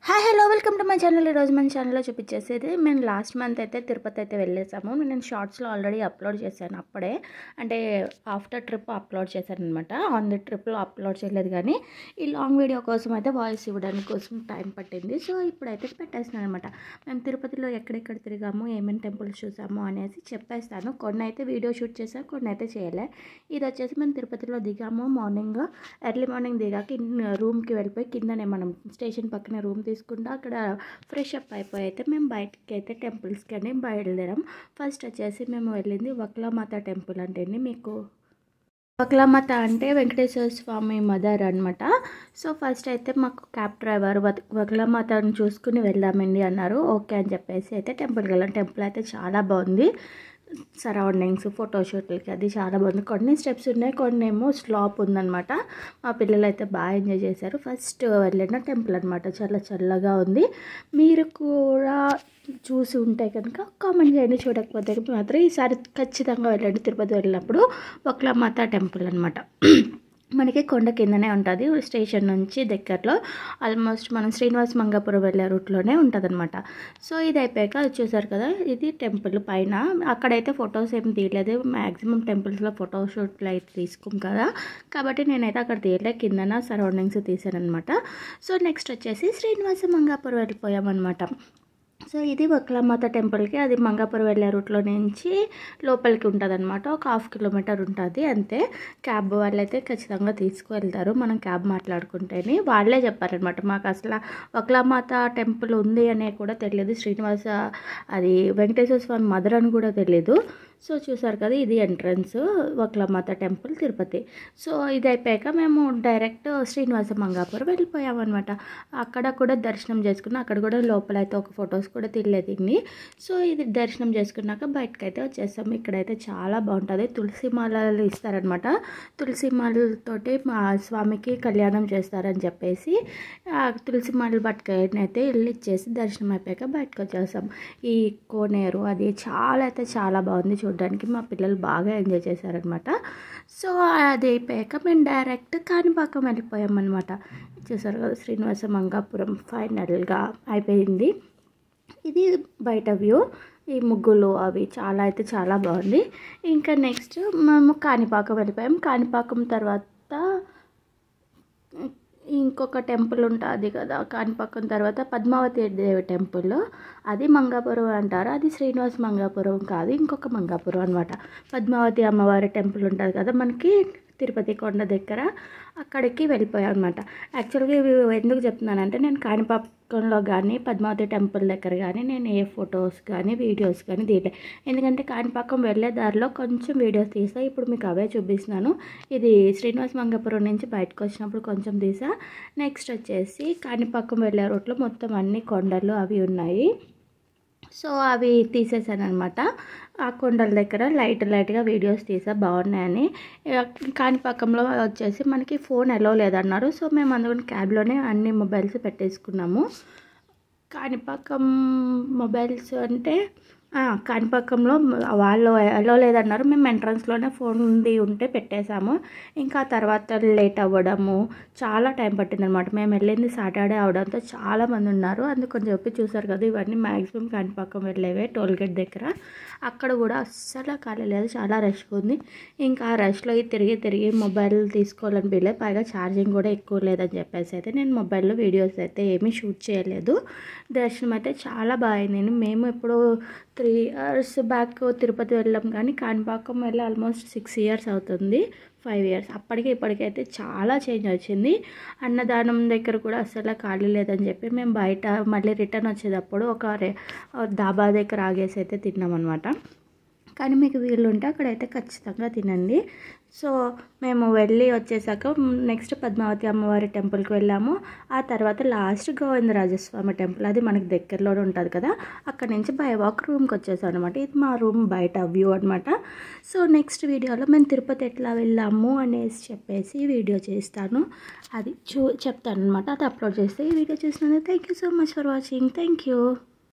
Hi hello welcome to my channel. ఈరోజు మన ఛానల్లో చూపించేసేది మేము లాస్ట్ మంత్ అయితే తిరుపతి అయితే వెళ్ళేసాము. నేను షార్ట్స్లో ఆల్రెడీ అప్లోడ్ చేశాను అప్పుడే, అంటే ఆఫ్టర్ ట్రిప్ అప్లోడ్ చేశాను అనమాట. ఆన్ ది ట్రిప్లో అప్లోడ్ చేయలేదు, కానీ ఈ లాంగ్ వీడియో కోసం అయితే వాయిస్ ఇవ్వడానికి కోసం టైం పట్టింది. సో ఇప్పుడైతే పెట్టేస్తున్నాను అనమాట. మేము తిరుపతిలో ఎక్కడెక్కడ తిరిగాము, ఏమేమి టెంపుల్స్ చూసాము అనేసి చెప్పేస్తాను. కొన్ని అయితే వీడియో షూట్ చేసాము, కొన్ని అయితే చేయలే. ఇది వచ్చేసి మేము తిరుపతిలో దిగాము. ఎర్లీ మార్నింగ్ దిగాక రూమ్కి వెళ్ళిపోయి కిందనే మనం స్టేషన్ పక్కనే రూమ్ తీసుకుంటా అక్కడ ఫ్రెష్ అప్ అయిపోయి అయితే మేము బయటకి అయితే టెంపుల్స్కి అని బయలుదేరాం. ఫస్ట్ వచ్చేసి మేము వెళ్ళింది వక్లామాత టెంపుల్. అంటే మీకు వక్లామాత అంటే వెంకటేశ్వర స్వామి మదర్ అనమాట. సో ఫస్ట్ అయితే మాకు క్యాబ్ డ్రైవర్ వక్లామాతను చూసుకుని వెళ్దామండి అన్నారు. ఓకే అని చెప్పేసి అయితే టెంపుల్కి వెళ్ళాం. టెంపుల్ అయితే చాలా బాగుంది. సరౌండింగ్స్ ఫోటోషూట్లకి అది చాలా బాగుంది. కొన్ని స్టెప్స్ ఉన్నాయి, కొన్ని ఏమో స్లాప్ ఉందన్నమాట. మా పిల్లలు అయితే బాగా ఎంజాయ్ చేశారు. ఫస్ట్ వెళ్ళిన టెంపుల్ అనమాట. చాలా చల్లగా ఉంది. మీరు కూడా చూసి ఉంటే కనుక కామెంట్ చేయండి. చూడకపోతే మాత్రం ఈసారి ఖచ్చితంగా వెళ్ళండి. తిరుపతి వెళ్ళినప్పుడు వక్లామాత టెంపుల్ అనమాట. మనకి కొండ కిందనే ఉంటుంది. స్టేషన్ నుంచి దగ్గరలో ఆల్మోస్ట్ మనం శ్రీనివాస మంగాపురం వెళ్ళే రూట్లోనే ఉంటుంది అనమాట. సో ఇది అయిపోయాక చూసారు కదా, ఇది టెంపుల్ పైన. అక్కడైతే ఫొటోస్ ఏం తీయలేదు. మ్యాక్సిమం టెంపుల్స్లో ఫోటోషూట్లు అయితే తీసుకోం కదా, కాబట్టి నేనైతే అక్కడ తీయలే. కిందన సరౌండింగ్స్ తీసాను అనమాట. సో నెక్స్ట్ వచ్చేసి శ్రీనివాస మంగాపురం వెళ్ళిపోయామన్నమాట. సో ఇది వక్లామాత టెంపుల్కి, అది మంగాపురం వెళ్ళే రూట్లో నుంచి లోపలికి ఉంటుంది అనమాట. ఒక 1/2 కిలోమీటర్ ఉంటుంది అంతే. క్యాబ్ వాళ్ళైతే ఖచ్చితంగా తీసుకువెళ్తారు. మనం క్యాబ్ మాట్లాడుకుంటేనే. వాళ్ళే చెప్పారనమాట మాకు. అసలు వక్లామాత టెంపుల్ ఉంది అనే కూడా తెలియదు. అది వెంకటేశ్వర స్వామి మదర్ అని కూడా తెలియదు. సో చూసారు కదా, ఇది ఎంట్రన్స్ వక్లామాత టెంపుల్ తిరుపతి. సో ఇది అయిపోయాక మేము డైరెక్ట్ శ్రీనివాస మంగాపురం వెళ్ళిపోయామన్నమాట. అక్కడ కూడా దర్శనం చేసుకున్నాం. అక్కడ కూడా లోపలైతే ఒక ఫొటోస్ కూడా తీయలేదు ఇన్ని. సో ఇది దర్శనం చేసుకున్నాక బయటకైతే వచ్చేస్తాము. ఇక్కడైతే చాలా బాగుంటుంది. తులసి మాలలు ఇస్తారనమాట. తులసి మాలతోటి మా స్వామికి కళ్యాణం చేస్తారని చెప్పేసి తులసి మాలలు పట్టుకొని అయితే ఇల్లు ఇచ్చేసి దర్శనం అయిపోయాక బయటకు వచ్చేస్తాం. ఈ కోనేరు అది చాలా బాగుంది చూడడానికి. మా పిల్లలు బాగా ఎంజాయ్ చేశారనమాట. సో అది అయిపోయాక మేము డైరెక్ట్ కాణిపాకం వెళ్ళిపోయామన్నమాట. చూసారు కదా, శ్రీనివాస మంగాపురం ఫైనల్గా అయిపోయింది. ఇది బయట వ్యూ. ఈ ముగ్గులు అవి చాలా బాగుంది. ఇంకా నెక్స్ట్ మేము కాణిపాకం వెళ్ళిపోయాం. కాణిపాకం తర్వాత ఇంకొక టెంపుల్ ఉంటుంది కదా కాణిపాకం తర్వాత, పద్మావతి దేవి టెంపుల్. అది మంగాపురం అంటారు. అది శ్రీనివాస మంగాపురం కాదు, ఇంకొక మంగాపురం అనమాట. పద్మావతి అమ్మవారి టెంపుల్ ఉంటుంది కదా మనకి తిరుపతి కొండ దగ్గర, అక్కడికి వెళ్ళిపోయాం అనమాట. యాక్చువల్గా ఇవి ఎందుకు చెప్తున్నానంటే, నేను కాణిపాకంలో కానీ పద్మావతి టెంపుల్ దగ్గర కానీ నేను ఏ ఫొటోస్ కానీ వీడియోస్ కానీ తీయలే. ఎందుకంటే కాణిపాకం వెళ్ళే దారిలో కొంచెం వీడియోస్ తీసా. ఇప్పుడు మీకు అవే చూపిస్తున్నాను. ఇది శ్రీనివాస మంగాపురం నుంచి బయటకు వచ్చినప్పుడు కొంచెం తీసా. నెక్స్ట్ వచ్చేసి కాణిపాకం వెళ్ళే రూట్లో మొత్తం అన్ని కొండలు అవి ఉన్నాయి. సో అవి తీసేసాను అనమాట. ఆ కొండల దగ్గర లైట్గా వీడియోస్ తీసా, బాగున్నాయని. కాణిపాకంలో వచ్చేసి మనకి ఫోన్ అలో లేదన్నారు. సో మేము అందుకని క్యాబ్లోనే అన్ని మొబైల్స్ పెట్టేసుకున్నాము. కాణిపాకం మొబైల్స్ అంటే కాణిపాకంలో వాళ్ళు అలో లేదన్నారు. మేము ఎంట్రన్స్లోనే ఫోన్ ఉంటే పెట్టేశాము. ఇంకా తర్వాత లేట్ అవ్వడము, చాలా టైం పట్టిందనమాట. మేము వెళ్ళింది సాటర్డే అవడంతో చాలామంది ఉన్నారు. అందుకని చెప్పి చూసారు కదా, ఇవన్నీ మ్యాక్సిమం కాణిపాకం వెళ్ళేవే. టోల్గేట్ దగ్గర అక్కడ కూడా అస్సలు ఖాళీ లేదు, చాలా రష్గా ఉంది. ఇంకా ఆ రష్లో తిరిగి మొబైల్ తీసుకోవాలని పిల్లే. పైగా ఛార్జింగ్ కూడా ఎక్కువ లేదని చెప్పేసి అయితే నేను మొబైల్లో వీడియోస్ అయితే ఏమీ షూట్ చేయలేదు. దర్శనం అయితే చాలా బాగుంది. మేము ఇప్పుడు 3 years బ్యాక్ తిరుపతి వెళ్ళాం, కానీ కాణిపాకం వెళ్ళి ఆల్మోస్ట్ 6 years అవుతుంది, 5 years. అప్పటికి ఇప్పటికైతే చాలా చేంజ్ వచ్చింది. అన్నదానం దగ్గర కూడా అస్సలు ఖాళీ లేదని చెప్పి మేము బయట మళ్ళీ రిటర్న్ వచ్చేటప్పుడు ఒక డాబా దగ్గర ఆగేసి అయితే తిన్నామన్నమాట. కానీ మీకు వీలుంటే అక్కడైతే ఖచ్చితంగా తినండి. సో మేము వెళ్ళి వచ్చేసాక నెక్స్ట్ పద్మావతి అమ్మవారి టెంపుల్కి వెళ్ళాము. ఆ తర్వాత లాస్ట్ గోవిందరాజస్వామి టెంపుల్, అది మనకి దగ్గరలోనే ఉంటుంది కదా, అక్కడ నుంచి బై వాక్ రూమ్కి వచ్చేసాం అనమాట. ఇది మా రూమ్ బయట వ్యూ అనమాట. సో నెక్స్ట్ వీడియోలో మేము తిరుపతి ఎట్లా వెళ్ళాము అనేసి చెప్పేసి వీడియో చేస్తాను. అది చెప్తాను అనమాట. అది అప్లోడ్ చేస్తే ఈ వీడియో చూసినందుకు thank you so much for watching. Thank you.